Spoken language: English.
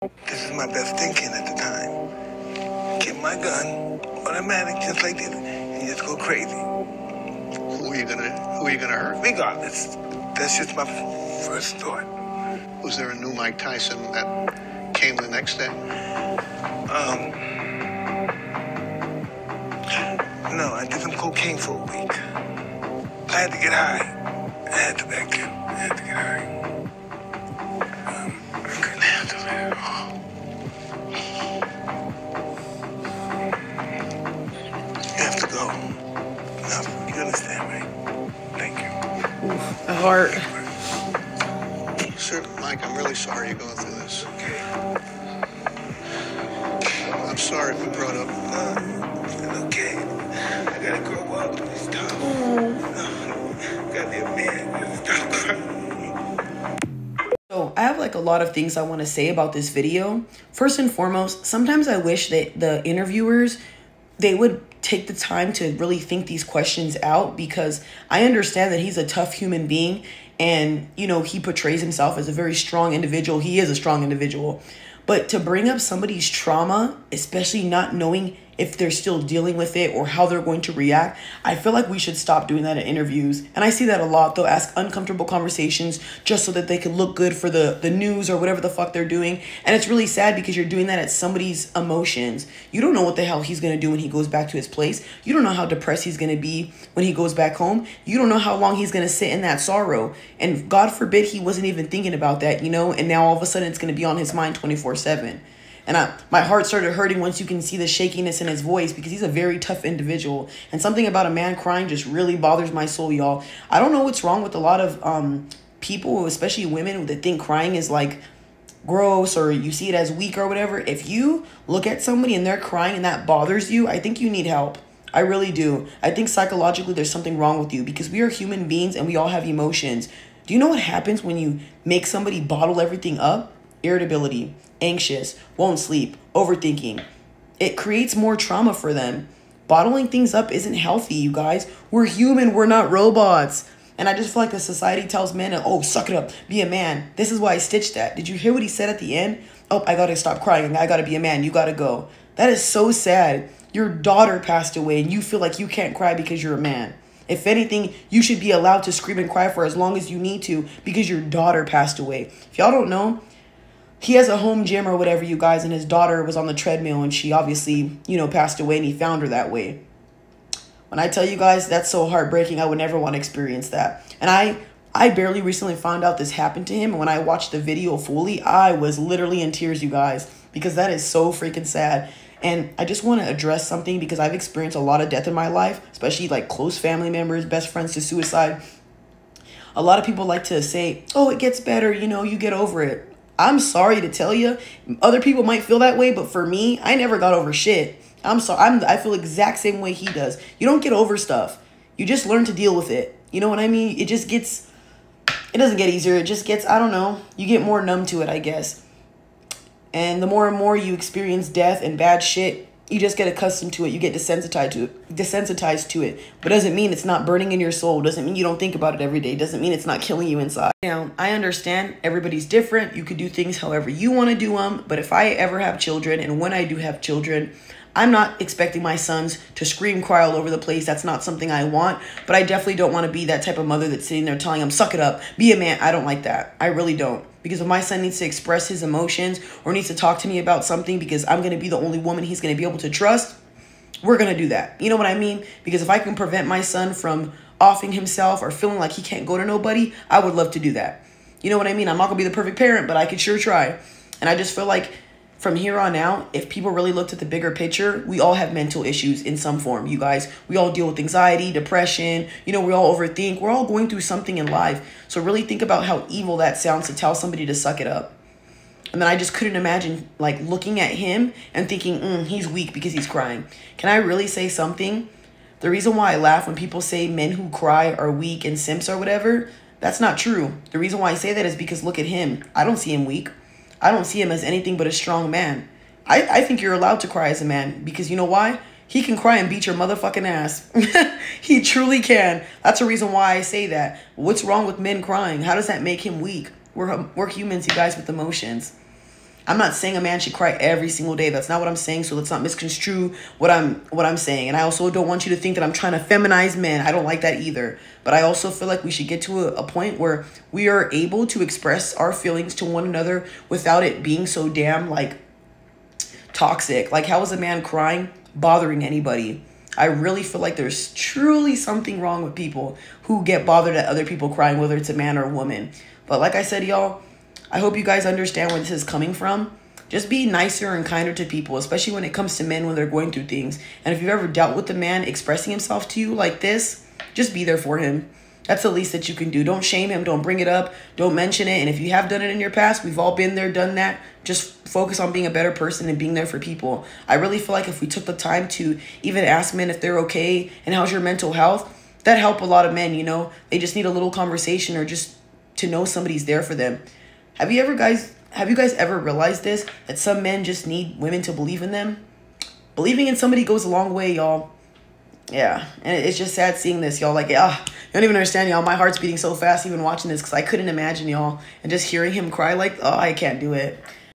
This is my best thinking at the time. Get my gun, automatic, just like this, and just go crazy. Who are you gonna hurt? Regardless, that's just my first thought. Was there a new Mike Tyson that came the next day? No, I did some cocaine for a week. I had to get high. I had to back then. I had to get high. I couldn't handle it at all. You have to go. No, you understand, right? Thank you. Oof, the heart. Sir, Mike, I'm really sorry you're going through this. Okay. I'm sorry if we brought up. It's okay. I gotta grow up. Stop. Goddamn man. Stop crying. So I have like a lot of things I want to say about this video. First and foremost, sometimes I wish that the interviewers, they would take the time to really think these questions out, because I understand that he's a tough human being and, you know, he portrays himself as a very strong individual. He is a strong individual. But to bring up somebody's trauma, especially not knowing if they're still dealing with it or how they're going to react, I feel like we should stop doing that in interviews. And I see that a lot. They'll ask uncomfortable conversations just so that they can look good for the news or whatever the fuck they're doing. And it's really sad because you're doing that at somebody's emotions. You don't know what the hell he's going to do when he goes back to his place. You don't know how depressed he's going to be when he goes back home. You don't know how long he's going to sit in that sorrow. And God forbid he wasn't even thinking about that, you know, and now all of a sudden it's going to be on his mind 24/7. And my heart started hurting once you can see the shakiness in his voice, because he's a very tough individual. And something about a man crying just really bothers my soul, y'all. I don't know what's wrong with a lot of people, especially women, that think crying is like gross or you see it as weak or whatever. If you look at somebody and they're crying and that bothers you, I think you need help. I really do. I think psychologically there's something wrong with you, because we are human beings and we all have emotions. Do you know what happens when you make somebody bottle everything up? Irritability, anxious, won't sleep, overthinking. It creates more trauma for them. Bottling things up isn't healthy, you guys. We're human, we're not robots. And I just feel like the society tells men, oh, suck it up, be a man. This is why I stitched that. Did you hear what he said at the end? Oh, I gotta stop crying, I gotta be a man, you gotta go. That is so sad. Your daughter passed away and you feel like you can't cry because you're a man. If anything, you should be allowed to scream and cry for as long as you need to, because your daughter passed away. If y'all don't know, he has a home gym or whatever, you guys, and his daughter was on the treadmill and she obviously, you know, passed away and he found her that way. When I tell you guys, that's so heartbreaking. I would never want to experience that. And I barely recently found out this happened to him. And when I watched the video fully, I was literally in tears, you guys, because that is so freaking sad. And I just want to address something, because I've experienced a lot of death in my life, especially like close family members, best friends to suicide. A lot of people like to say, oh, it gets better, you know, you get over it. I'm sorry to tell you, other people might feel that way, but for me, I never got over shit. I'm sorry. I feel the exact same way he does. You don't get over stuff. You just learn to deal with it. You know what I mean? It doesn't get easier. It just gets, I don't know, you get more numb to it, I guess. And the more and more you experience death and bad shit, you just get accustomed to it. You get desensitized to it. But doesn't mean it's not burning in your soul. Doesn't mean you don't think about it every day. Doesn't mean it's not killing you inside. Now, I understand everybody's different. You could do things however you want to do them. But if I ever have children, and when I do have children, I'm not expecting my sons to scream, cry all over the place. That's not something I want. But I definitely don't want to be that type of mother that's sitting there telling them, suck it up, be a man. I don't like that. I really don't. Because if my son needs to express his emotions or needs to talk to me about something because I'm going to be the only woman he's going to be able to trust, we're going to do that. You know what I mean? Because if I can prevent my son from offing himself or feeling like he can't go to nobody, I would love to do that. You know what I mean? I'm not going to be the perfect parent, but I could sure try. And I just feel like from here on out, if people really looked at the bigger picture, we all have mental issues in some form, you guys. We all deal with anxiety, depression, you know, we all overthink. We're all going through something in life. So really think about how evil that sounds to tell somebody to suck it up. And then I just couldn't imagine like looking at him and thinking, he's weak because he's crying. Can I really say something? The reason why I laugh when people say men who cry are weak and simps or whatever, that's not true. The reason why I say that is because look at him. I don't see him weak. I don't see him as anything but a strong man. I think you're allowed to cry as a man, because you know why? He can cry and beat your motherfucking ass. He truly can. That's the reason why I say that. What's wrong with men crying? How does that make him weak? We're humans, you guys, with emotions. I'm not saying a man should cry every single day. That's not what I'm saying. So let's not misconstrue what I'm saying. And I also don't want you to think that I'm trying to feminize men. I don't like that either. But I also feel like we should get to a point where we are able to express our feelings to one another without it being so damn like toxic. Like, how is a man crying bothering anybody? I really feel like there's truly something wrong with people who get bothered at other people crying, whether it's a man or a woman. But like I said, y'all, I hope you guys understand where this is coming from. Just be nicer and kinder to people, especially when it comes to men when they're going through things. And if you've ever dealt with a man expressing himself to you like this, just be there for him. That's the least that you can do. Don't shame him. Don't bring it up. Don't mention it. And if you have done it in your past, we've all been there, done that. Just focus on being a better person and being there for people. I really feel like if we took the time to even ask men if they're okay and how's your mental health, that'd help a lot of men, you know. They just need a little conversation or just to know somebody's there for them. Have you guys ever realized this? That some men just need women to believe in them? Believing in somebody goes a long way, y'all. Yeah, and it's just sad seeing this, y'all. Like, yeah, you don't even understand, y'all. My heart's beating so fast even watching this because I couldn't imagine, y'all. And just hearing him cry like, oh, I can't do it.